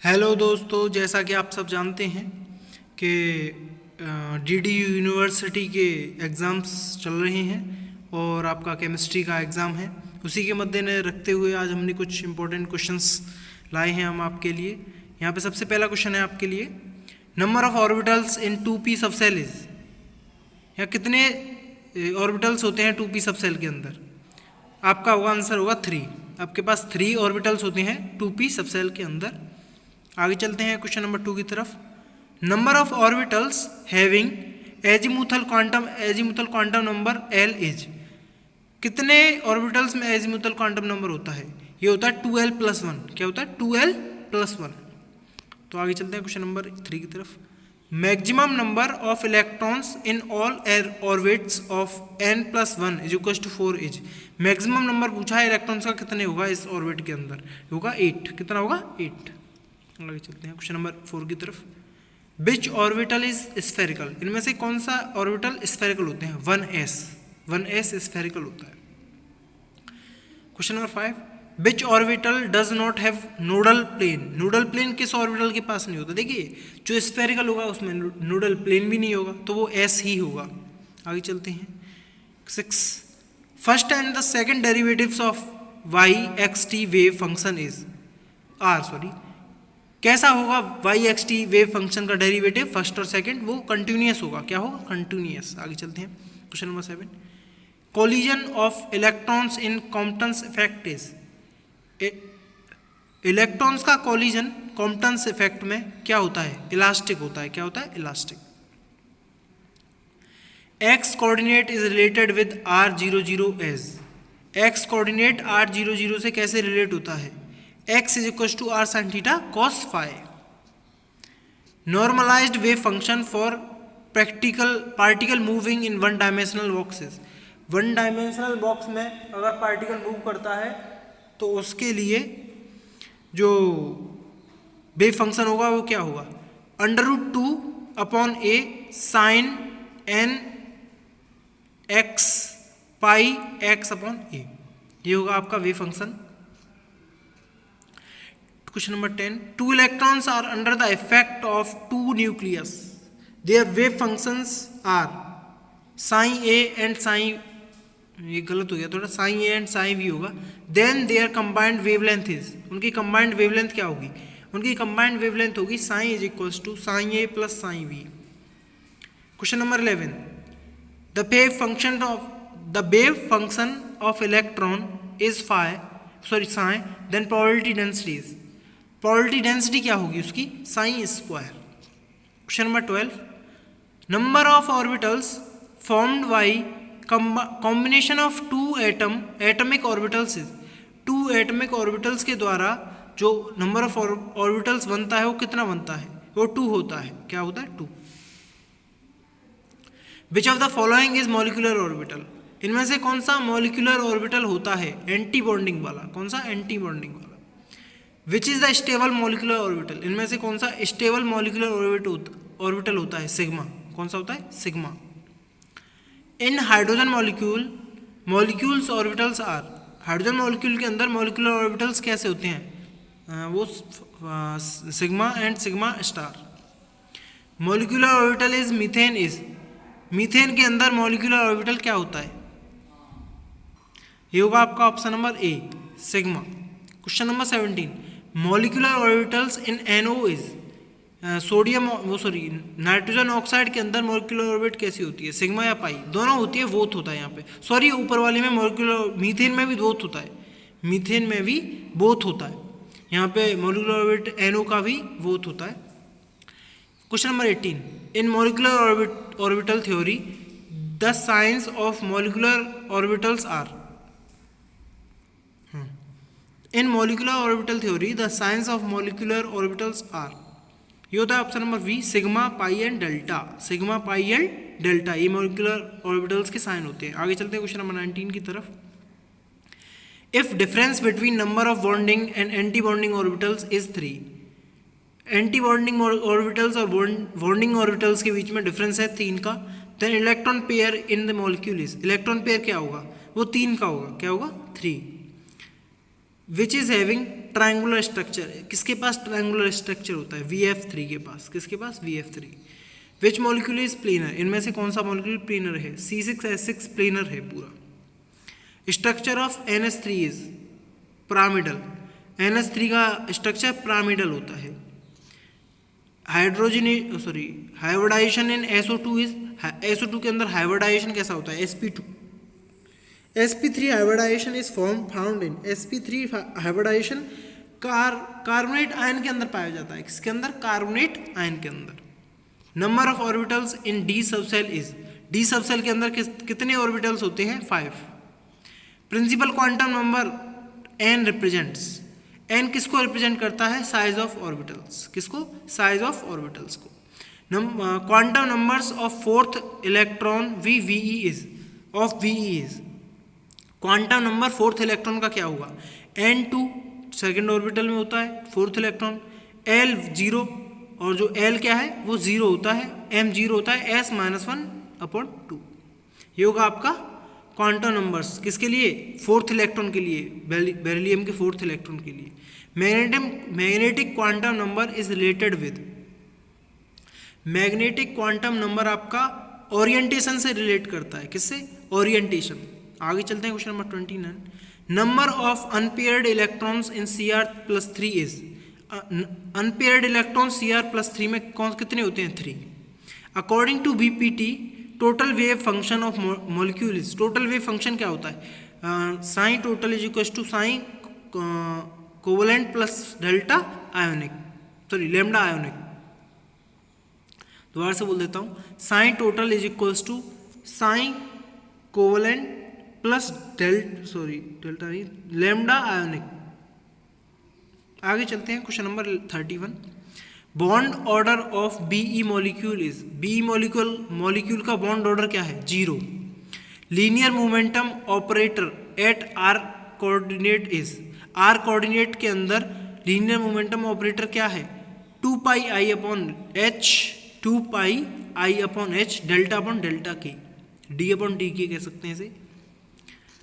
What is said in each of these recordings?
Hello दोस्तों, जैसा कि आप सब जानते हैं कि डीडीयू यूनिवर्सिटी के एग्ज़ाम्स चल रहे हैं और आपका केमिस्ट्री का एग्ज़ाम है। उसी के मद्देनजर रखते हुए आज हमने कुछ इंपॉर्टेंट क्वेश्चंस लाए हैं हम आपके लिए। यहाँ पे सबसे पहला क्वेश्चन है आपके लिए, number of orbitals in 2p subshell is. यहाँ कितने ऑर्बिटल्स होते हैं 2p सबसेल के अंदर? आपका होगा आंसर होगा 3। आपके पास 3 ऑर्बिटल्स होते हैं 2p सबसेल के अंदर। आगे चलते हैं क्वेश्चन नंबर 2 की तरफ। Number of orbitals having azimuthal quantum number L is. कितने ऑर्बिटल्स में एजीमुथल क्वांटम नंबर होता है? ये होता है 2l+1। क्या होता है? 2l+1। तो आगे चलते हैं क्वेश्चन नंबर 3 की तरफ। Maximum number of electrons in all orbits of n+1 = 4 is. Maximum number पूछा है इलेक्ट्रॉन्स का, कितने होगा इस ऑर्बिट के अंदर? होगा 8। कितना होगा? 8। आगे चलते हैं क्वेश्चन नंबर 4 की तरफ। विच ऑर्बिटल इज स्फेरिकल। इनमें से कौन सा ऑर्बिटल स्फेरिकल होते हैं? 1s स्फेरिकल होता है। Question number 5, which orbital does not have nodal plane. Nodal plane किस ऑर्बिटल के पास नहीं होता? देखिए, जो स्फेरिकल होगा उसमें नोडल प्लेन भी नहीं होगा, तो वो s ही होगा। आगे चलते हैं 6, first and the second derivatives of y(xt) wave function is कैसा होगा? y(xt) वेव फंक्शन का डेरिवेटिव फर्स्ट और सेकंड वो कंटिन्यूअस होगा। क्या होगा? कंटिन्यूअस। आगे चलते हैं question number 7, collision of electrons in Compton's effect is. Electrons का कोलिजन कॉम्पटन्स इफेक्ट में क्या होता है? इलास्टिक होता है। क्या होता है? Elastic. x coordinate is related with r00 as. x coordinate r00 से कैसे रिलेट होता है? x = r sin theta cos phi। Normalized wave function for particle moving in 1 dimensional boxes. 1 dimensional box में अगर पार्टिकल मूव करता है तो उसके लिए जो वेव फंक्शन होगा वो क्या होगा? √2/a sin n x pi x/a। ये होगा आपका wave function. Question number 10, 2 electrons are under the effect of 2 nucleus. Their wave functions are psi a and psi, ये गलत हो गया थोड़ा, psi a and psi v होगा। Then their combined wavelength is, उनकी combined wavelength क्या होगी? उनकी combined wavelength होगी psi = psi a plus psi v। Question number 11, the wave function of electron is psi, then probability density is। probability density क्या होगी उसकी? Sine square. Question number 12, number of orbitals formed by combination of 2 atomic orbitals is. 2 atomic orbitals के द्वारा जो number of orbitals बनता है वो कितना बनता है? वो 2 होता है। क्या होता है? 2। विच of the following is molecular orbital. इनमें से कौन सा मॉलिक्यूलर ऑर्बिटल होता है एंटी बॉन्डिंग वाला? कौन सा? एंटी बॉन्डिंग वाला। Which is the stable molecular orbital. इनमें से कौन सा स्टेबल मॉलिक्यूलर ऑर्बिटल होता है? सिग्मा। कौन सा होता है? Sigma. In hydrogen molecules orbitals are. Hydrogen molecule के अंदर मॉलिक्यूलर ऑर्बिटल्स कैसे होते हैं? वो sigma and sigma star. Molecular orbital is methane is. Methane के अंदर मॉलिक्यूलर ऑर्बिटल क्या होता है? ये होगा आपका option number A, sigma. Question number 17, molecular orbitals in NO is. Nitrogen oxide के अंदर मॉलिक्यूलर ऑर्बिट कैसी होती है? सिग्मा या पाई? दोनों होती है, बोथ होता है यहाँ पे। ऊपर वाले में मॉलिक्यूलर, मीथेन में भी बोथ होता है। मीथेन में भी बोथ होता है। यहाँ पे मॉलिक्यूलर ऑर्बिट NO का भी बोथ होता है। Question number 18, in molecular orbital theory the science of molecular orbitals are. In molecular orbital theory the science of molecular orbitals are. ये होता है option number B, sigma, pi and delta. Sigma, pi and delta, ये molecular orbitals के sign होते हैं। आगे चलते हैं क्वेश्चन नंबर 19 की तरफ। If difference between number of bonding and anti bonding orbitals is 3। Anti bonding orbitals और बॉन्डिंग ऑर्बिटल्स के बीच में डिफरेंस है 3 का। Then electron pair in the molecule is. Electron pair क्या होगा? वो 3 का होगा। क्या होगा? 3। Which is having triangular structure है। किसके पास ट्रायंगुलर स्ट्रक्चर होता है? VF3 के पास। किसके पास? VF3। Which molecule is planar? इनमें से कौन सा मॉलिक्यूल प्लेनर है? C6H6 प्लेनर है पूरा। Structure of NH3 is pyramidal. NH3 का स्ट्रक्चर पिरामिडल होता है। Hybridisation in SO2 is, SO2 के अंदर हाइब्रिडाइजेशन कैसा होता है? sp2। sp3 hybridization is found in, sp3 hybridization carbonate ion के अंदर पाया जाता है। किसके अंदर? कार्बोनेट आयन के अंदर। Number of orbitals in d subshell is, d subshell के अंदर कितने ऑर्बिटल्स होते हैं? 5। Principal quantum number n represents, n किसको रिप्रेजेंट करता है? Size of orbitals. किसको? साइज ऑफ ऑर्बिटल्स को। Quantum numbers of fourth electron VE is, of VE is, quantum number fourth electron का क्या होगा? N2 सेकेंड ऑर्बिटल में होता है फोर्थ इलेक्ट्रॉन, L 0, और जो L क्या है वो 0 होता है, M 0 होता है, S-1/2। ये होगा आपका क्वांटम नंबर्स। किसके लिए? फोर्थ इलेक्ट्रॉन के लिए, बेरिलियम के फोर्थ इलेक्ट्रॉन के लिए। Magnetic quantum number is related with, magnetic quantum number आपका ओरिएंटेशन से रिलेट करता है। किससे? ओरिएंटेशन। आगे चलते हैं question number 29। Number of unpaired electrons in Cr+3 is, unpaired electron Cr+3 में कितने होते हैं? 3। According to BPT total wave function of molecule is, total wave function क्या होता है? Psi total is equal to psi covalent plus delta ionic, sorry lambda ionic. दोबारा से बोल देता हूँ, psi total is equals to psi covalent plus delta नहीं, lambda ionic. आगे चलते हैं question number 31। Bond order of BE molecule is, BE molecule का बॉन्ड ऑर्डर क्या है? 0। Linear momentum operator at R coordinate is, R coordinate के अंदर linear momentum operator क्या है? 2πi/h, 2πi/h delta upon delta k, d/dk कह सकते हैं इसे।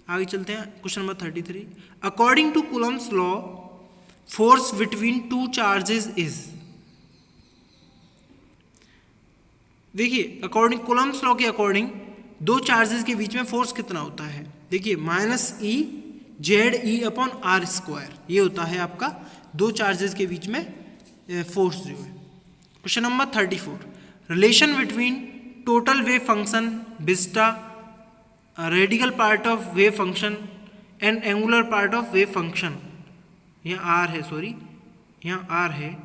आगे चलते हैं question number 33। According to Coulomb's law force between two charges is, देखिए अकॉर्डिंग कूलम्स लॉ के अकॉर्डिंग दो चार्जेस के बीच में फोर्स कितना होता है? देखिए -E ZE/r², ये होता है आपका दो चार्जेस के बीच में फोर्स जो है। Question number 34। Relation between total wave function beta, radical part of wave function and angular part of wave function. यहाँ आर है, सॉरी यहाँ आर है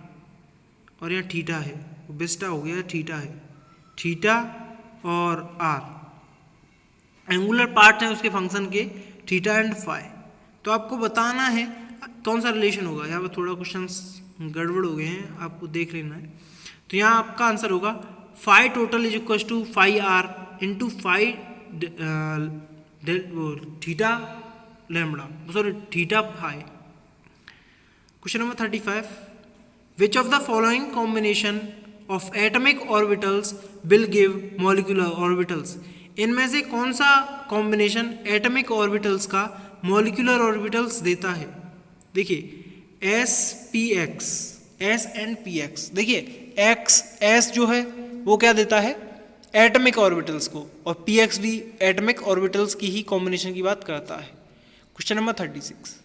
और यहाँ थीटा है, बीटा हो गया, थीटा है, थीटा और आर एंगुलर पार्ट है उसके फंक्शन के, थीटा एंड फाई। तो आपको बताना है कौन सा रिलेशन होगा। यहाँ पर थोड़ा क्वेश्चन गड़बड़ हो गए हैं, आपको देख लेना है। तो यहाँ आपका आंसर होगा phi total is equal to phi R into phi theta lambda, sorry theta phi. Question number 35। Which of the following combination of atomic orbitals will give molecular orbitals? इनमें से कौन सा कॉम्बिनेशन एटमिक ऑर्बिटल्स का molecular orbitals देता है? देखिए SPX, S and PX। देखिए S जो है वो क्या देता है? एटमिक ऑर्बिटल्स को, और PX भी एटमिक ऑर्बिटल्स की ही कॉम्बिनेशन की बात करता है। Question number 36।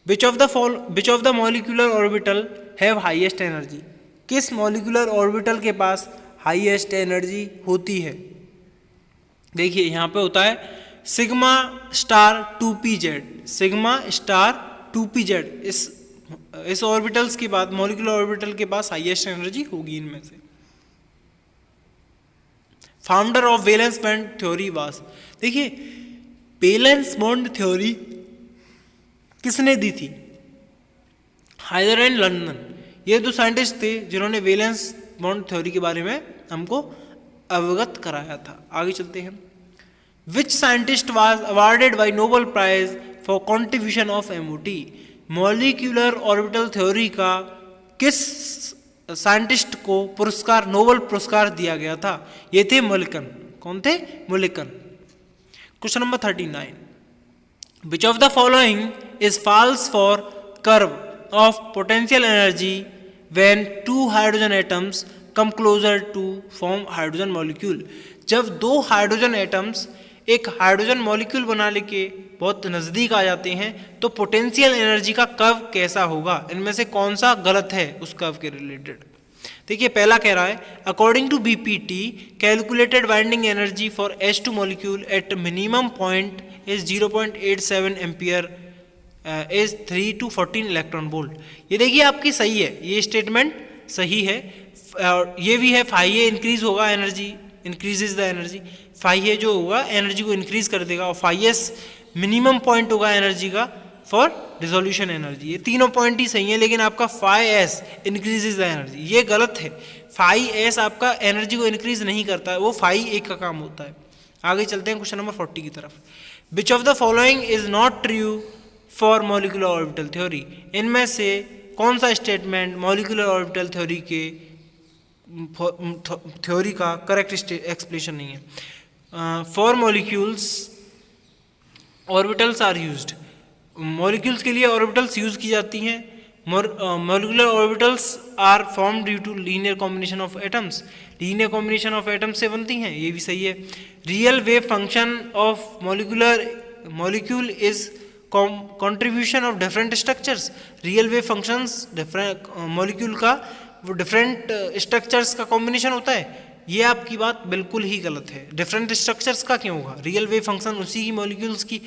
Which of the molecular orbital have highest energy? किस मॉलिक्यूलर ऑर्बिटल के पास हाईएस्ट एनर्जी होती है? देखिए यहाँ पे होता है sigma star 2pz, sigma star 2pz। इस ऑर्बिटल्स के बाद मॉलिक्यूलर ऑर्बिटल के पास हाईएस्ट एनर्जी होगी इनमें से। Founder of valence bond theory was, देखिए वैलेंस बॉन्ड थ्योरी किसने दी थी? हाइडर एंड लंदन। ये दो साइंटिस्ट थे जिन्होंने वैलेंस बॉन्ड थ्योरी के बारे में हमको अवगत कराया था। आगे चलते हैं। Which scientist was awarded by Nobel prize for contribution of MOT? Molecular orbital theory का किस साइंटिस्ट को पुरस्कार, नोबेल पुरस्कार दिया गया था? ये थे मुल्कन। कौन थे? Mulliken. Question number 39। Which of the following is false for curve of potential energy when two hydrogen atoms come closer to form hydrogen molecule। जब दो हाइड्रोजन एटम्स एक हाइड्रोजन मॉलिक्यूल बनाने के बहुत नज़दीक आ जाते हैं तो पोटेंशियल एनर्जी का कर्व कैसा होगा, इनमें से कौन सा गलत है उस कर्व के रिलेटेड। देखिए पहला कह रहा है according to BPT calculated binding energy for H2 molecule at minimum point is 0.87 ampere is 3 to 14 electron volt. ये देखिए आपकी सही है, ये स्टेटमेंट सही है। और ये भी है फाई ए इंक्रीज होगा, energy increases the energy, phi A जो होगा एनर्जी को इंक्रीज कर देगा, और फाई एस मिनिमम पॉइंट होगा एनर्जी का फॉर रिजोल्यूशन एनर्जी। ये तीनों पॉइंट ही सही है, लेकिन आपका phi S increases the energy ये गलत है। फाई एस आपका एनर्जी को इंक्रीज नहीं करता है, वो फाई ए का काम होता है। आगे चलते हैं क्वेश्चन नंबर 40 की तरफ। Which of the following is not true for molecular orbital theory. इनमें से कौन सा स्टेटमेंट मॉलिक्यूलर ऑर्बिटल थ्योरी के थ्योरी का करेक्ट एक्सप्लेनेशन नहीं है। For molecules orbitals are used. Molecules के लिए ऑर्बिटल्स यूज की जाती हैं। Molecular orbitals are form due to linear combination of atoms. Linear combination of atoms से बनती हैं, ये भी सही है। Real wave function of molecule is contribution of different structures. Real wave functions different molecule का वो डिफरेंट स्ट्रक्चर्स का कॉम्बिनेशन होता है, ये आपकी बात बिल्कुल ही गलत है। डिफरेंट स्ट्रक्चर्स का क्यों होगा, रियल वेव फंक्शन उसी की मॉलिक्यूल्स की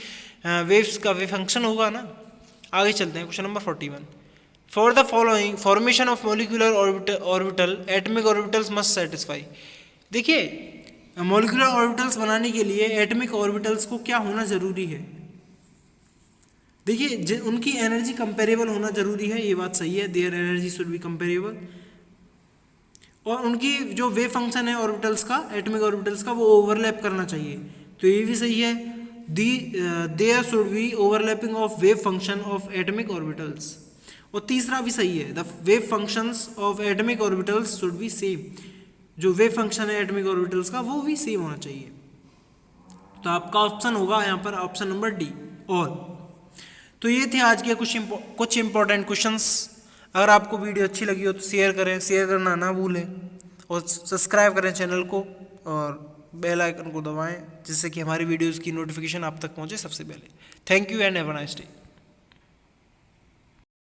वेव्स का वेव फंक्शन होगा ना। आगे चलते हैं question number 41। For the following formation of molecular orbital atomic orbitals must satisfy. देखिए मॉलिक्यूलर ऑर्बिटल्स बनाने के लिए एटमिक ऑर्बिटल्स को क्या होना जरूरी है, देखिए उनकी एनर्जी कंपेरेबल होना जरूरी है, ये बात सही है। Their energy should be comparable. और उनकी जो वेव फंक्शन है ऑर्बिटल्स का, एटमिक ऑर्बिटल्स का, वो ओवरलैप करना चाहिए, तो ये भी सही है। There should be overlapping of wave function of atomic orbitals. और तीसरा भी सही है, the wave functions of atomic orbitals should be same. जो वेव फंक्शन है एटमिक ऑर्बिटल्स का वो भी सेम होना चाहिए। तो आपका ऑप्शन होगा यहाँ पर ऑप्शन नंबर डी ऑल। तो ये थे आज के कुछ इंपॉर्टेंट क्वेश्चंस। अगर आपको वीडियो अच्छी लगी हो तो शेयर करें, शेयर करना ना भूलें, और सब्सक्राइब करें चैनल को और बेल आइकन को दबाएं, जिससे कि हमारी वीडियोस की नोटिफिकेशन आप तक पहुंचे सबसे पहले। Thank you and have a nice day.